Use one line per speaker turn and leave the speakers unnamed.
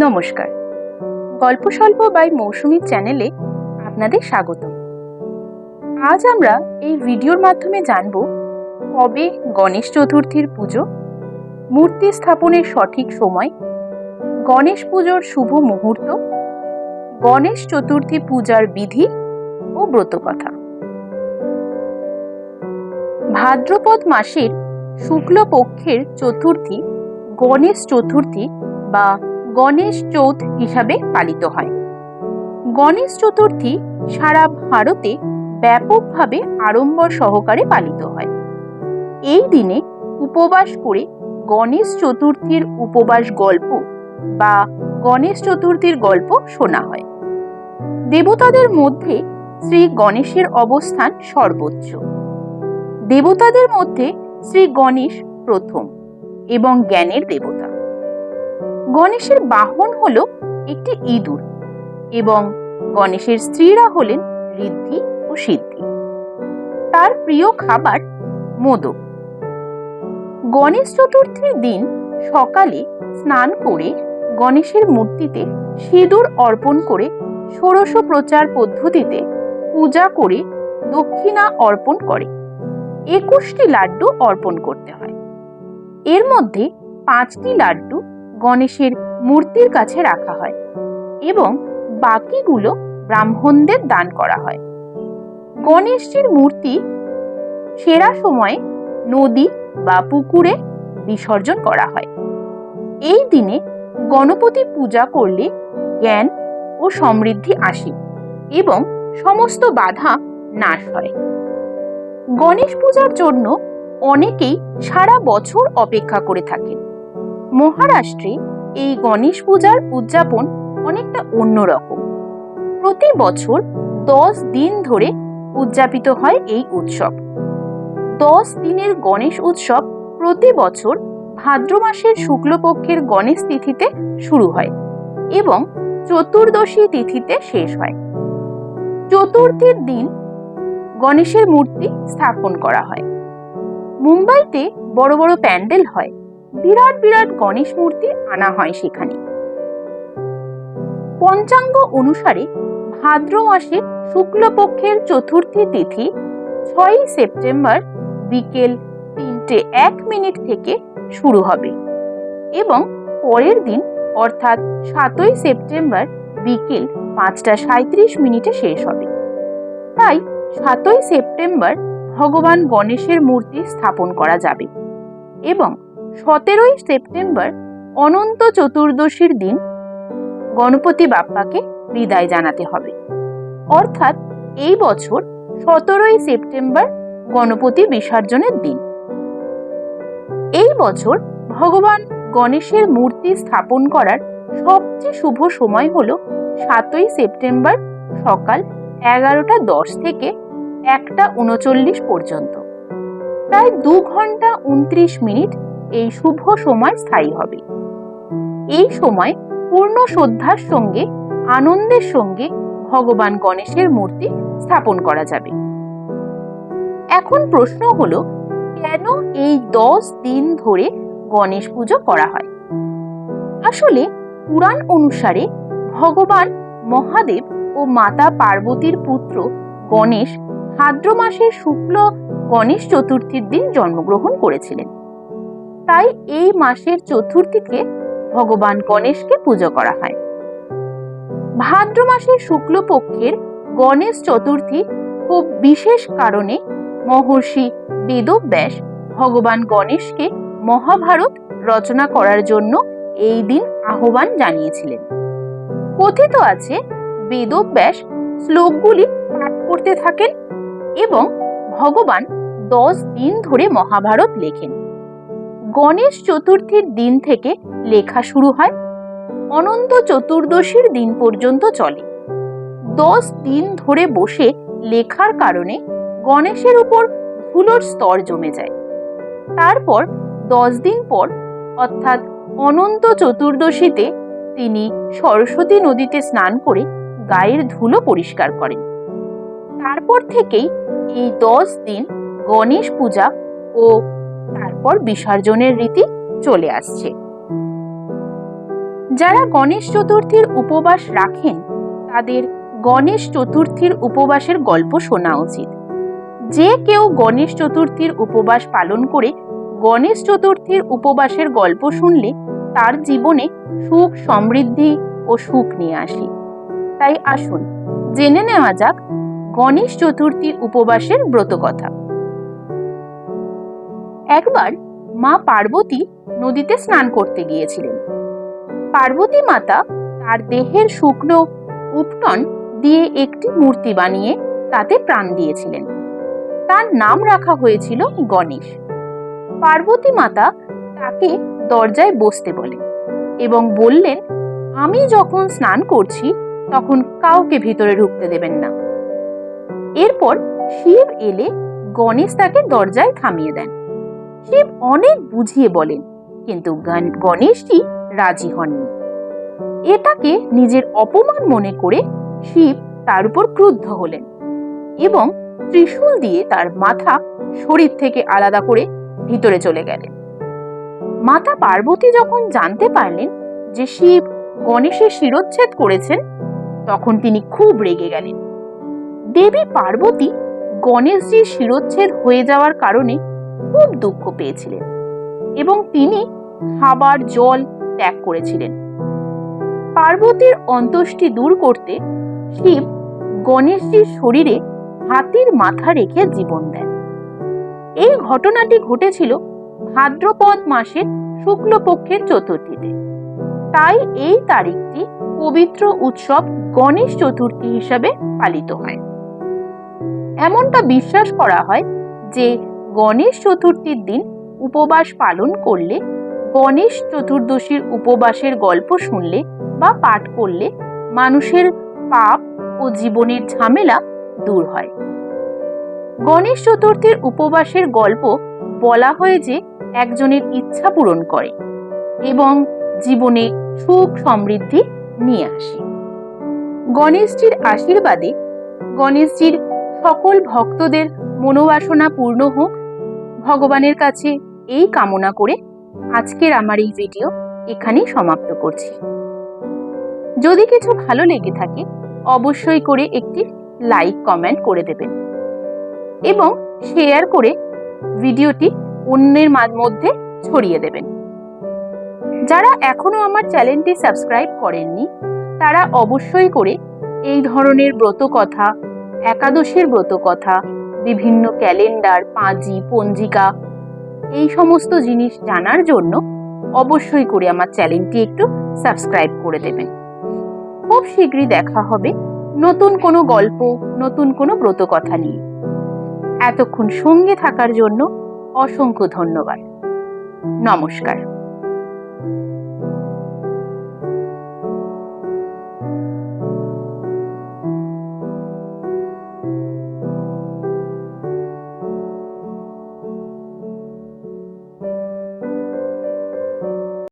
নমস্কার। গল্প স্বল্প বাই মৌসুমীর চ্যানেলে আপনাদের স্বাগত। আজ আমরা এই ভিডিওর মাধ্যমে জানব কবে গণেশ চতুর্থীর পুজো, মূর্তি স্থাপনের সঠিক সময়, গণেশ পুজোর শুভ মুহূর্ত, গণেশ চতুর্থী পূজার বিধি ও ব্রতকথা। ভাদ্রপদ মাসের শুক্লপক্ষের চতুর্থী গণেশ চতুর্থী বা গণেশ চৌথ হিসাবে পালিত হয়। গণেশ চতুর্থী সারা ভারতে ব্যাপকভাবে আড়ম্বর সহকারে পালিত হয়। এই দিনে উপবাস করে গণেশ চতুর্থীর উপবাস গল্প বা গণেশ চতুর্থীর গল্প শোনা হয়। দেবতাদের মধ্যে শ্রী গণেশের অবস্থান সর্বোচ্চ। দেবতাদের মধ্যে শ্রী গণেশ প্রথম এবং জ্ঞানের দেবতা। গণেশের বাহন হল একটি ইঁদুর এবং গণেশের স্ত্রীরা হলেন ঋদ্ধি ও সিদ্ধি। তার প্রিয় খাবার মোদক। গণেশ চতুর্থীর দিন সকালে স্নান করে গণেশের মূর্তিতে সিঁদুর অর্পণ করে ষোড়শ প্রচার পদ্ধতিতে পূজা করে দক্ষিণা অর্পণ করে 21টি লাড্ডু অর্পণ করতে হয়। এর মধ্যে 5টি লাড্ডু গণেশের মূর্তির কাছে রাখা হয় এবং বাকিগুলো ব্রাহ্মণদের দান করা হয়। গণেশজির মূর্তি সেরা সময়ে নদী বা পুকুরে বিসর্জন করা হয়। এই দিনে গণপতি পূজা করলে জ্ঞান ও সমৃদ্ধি আসে এবং সমস্ত বাধা নাশ হয়। গণেশ পূজার জন্য অনেকেই সারা বছর অপেক্ষা করে থাকেন। মহারাষ্ট্রে এই গণেশ পূজার উদযাপন অনেকটা অন্যরকম। প্রতি বছর 10 দিন ধরে উদযাপিত হয় এই উৎসব। 10 দিনের গণেশ উৎসব প্রতি বছর ভাদ্র মাসের শুক্লপক্ষের গণেশ তিথিতে শুরু হয় এবং চতুর্দশী তিথিতে শেষ হয়। চতুর্থীর দিন গণেশের মূর্তি স্থাপন করা হয়। মুম্বাইতে বড় বড় প্যান্ডেল হয়, বিরাট বিরাট গণেশ মূর্তি আনা হয় সেখানে। পঞ্চাঙ্গ অনুসারে ভাদ্র মাসের শুক্লপক্ষের চতুর্থী তিথি 6 সেপ্টেম্বর বিকেল 3:01 থেকে শুরু হবে এবং পরের দিন অর্থাৎ 7 সেপ্টেম্বর বিকেল 5:37 শেষ হবে। তাই 7 সেপ্টেম্বর ভগবান গণেশের মূর্তি স্থাপন করা যাবে এবং 17 সেপ্টেম্বর অনন্ত চতুর্দশীর দিন গণপতি বাপ্পাকে বিদায় জানাতে হবে। অর্থাৎ এই বছর 17 সেপ্টেম্বর গণপতি বিসর্জনের দিন। এই বছর ভগবান গণেশের মূর্তি স্থাপন করার সবচেয়ে শুভ সময় হল 7 সেপ্টেম্বর সকাল 11:10 থেকে 1:39 পর্যন্ত। প্রায় 2 ঘন্টা 29 মিনিট এই শুভ সময় স্থায়ী হবে। এই সময় পূর্ণ শ্রদ্ধার সঙ্গে আনন্দের সঙ্গে ভগবান গণেশের মূর্তি স্থাপন করা যাবে। এখন প্রশ্ন হলো, কেন এই 10 দিন ধরে গণেশ পুজো করা হয়? আসলে পুরাণ অনুসারে ভগবান মহাদেব ও মাতা পার্বতীর পুত্র গণেশ ভাদ্র মাসের শুক্ল গণেশ চতুর্থীর দিন জন্মগ্রহণ করেছিলেন। তাই এই মাসের চতুর্থীকে ভগবান গণেশকে পুজো করা হয়। ভাদ্র মাসের শুক্লপক্ষের গণেশ চতুর্থী খুব বিশেষ কারণে মহর্ষি বেদব্যাস ভগবান গণেশকে মহাভারত রচনা করার জন্য এই দিন আহ্বান জানিয়েছিলেন। কথিত আছে, বেদব্যাস শ্লোকগুলি পাঠ করতে থাকেন এবং ভগবান 10 দিন ধরে মহাভারত লেখেন। গণেশ চতুর্থীর দিন থেকে লেখা শুরু হয়, অনন্ত চতুর্দশীর দিন পর্যন্ত চলে। 10 দিন ধরে বসে লেখার কারণে গণেশের উপর ধুলোর স্তর জমে যায়। তারপর 10 দিন পর অর্থাৎ অনন্ত চতুর্দশীতে তিনি সরস্বতী নদীতে স্নান করে গায়ের ধুলো পরিষ্কার করেন। তারপর থেকেই এই 10 দিন গণেশ পূজা ও তারপর বিসর্জনের রীতি চলে আসছে। যারা গণেশ চতুর্থীর উপবাস রাখেন তাদের গণেশ চতুর্থীর উপবাসের গল্প শোনা উচিত। যে কেউ গণেশ চতুর্থীর উপবাস পালন করে গণেশ চতুর্থীর উপবাসের গল্প শুনলে তার জীবনে সুখ, সমৃদ্ধি ও সুখ নিয়ে আসে। তাই আসুন জেনে নেওয়া যাক গণেশ চতুর্থী উপবাসের ব্রতকথা। একবার মা পার্বতী নদীতে স্নান করতে গিয়েছিলেন। পার্বতী মাতা তার দেহের শুকনো উপটন দিয়ে একটি মূর্তি বানিয়ে তাতে প্রাণ দিয়েছিলেন। তার নাম রাখা হয়েছিল গণেশ। পার্বতী মাতা তাকে দরজায় বসতে বলেন এবং বললেন, আমি যখন স্নান করছি তখন কাউকে ভিতরে ঢুকতে দেবেন না। এরপর শিব এলে গণেশ তাকে দরজায় থামিয়ে দেন। শিব অনেক বুঝিয়ে বলেন, কিন্তু গণেশজি রাজি হননি। এটাকে নিজের অপমান মনে করে শিব তার উপর ক্রুদ্ধ হলেন এবং ত্রিশূল দিয়ে তার মাথা শরীর থেকে আলাদা করে ভিতরে চলে গেলেন। মাতা পার্বতী যখন জানতে পারলেন যে শিব গণেশের শিরচ্ছেদ করেছেন, তখন তিনি খুব রেগে গেলেন। দেবী পার্বতী গণেশজির শিরচ্ছেদ হয়ে যাওয়ার কারণে খুব দুঃখ পেয়েছিলেন এবং তিনি খাবার জল ত্যাগ করেছিলেন। পার্বতীর অন্ত্যেষ্টি দূর করতে শিব গণেশজির শরীরে হাতির মাথা রেখে জীবন দেন। এই ঘটনাটি ঘটেছিল ভাদ্রপদ মাসের শুক্লপক্ষের চতুর্থীতে। তাই এই তারিখটি পবিত্র উৎসব গণেশ চতুর্থী হিসাবে পালিত হয়। এমনটা বিশ্বাস করা হয় যে গণেশ চতুর্থীর দিন উপবাস পালন করলে, গণেশ চতুর্দশীর উপবাসের গল্প শুনলে বা পাঠ করলে মানুষের পাপ ও জীবনের ঝামেলা দূর হয়। গণেশ চতুর্থীর উপবাসের গল্প বলা হয় যে একজনের ইচ্ছা পূরণ করে এবং জীবনে সুখ সমৃদ্ধি নিয়ে আসে। গণেশজির আশীর্বাদে গণেশজির সকল ভক্তদের মনোবাসনা পূর্ণ হোক, ভগবানের কাছে এই কামনা করে আজকের আমার এই ভিডিও এখানেই সমাপ্ত করছি। যদি কিছু ভালো লেগে থাকে অবশ্যই করে একটি লাইক, কমেন্ট করে দেবেন এবং শেয়ার করে ভিডিওটি অন্যের মধ্যে ছড়িয়ে দেবেন। যারা এখনো আমার চ্যানেলটি সাবস্ক্রাইব করেননি তারা অবশ্যই করে এই ধরনের ব্রতকথা, একাদশীর ব্রতকথা, বিভিন্ন ক্যালেন্ডার, পাঁজি, পঞ্জিকা, এই সমস্ত জিনিস জানার জন্য অবশ্যই করে আমার চ্যানেলটি একটু সাবস্ক্রাইব করে দেবেন। খুব শীঘ্রই দেখা হবে নতুন কোনো গল্প, নতুন কোনো ব্রতকথা নিয়ে। এতক্ষণ সঙ্গে থাকার জন্য অসংখ্য ধন্যবাদ। নমস্কার।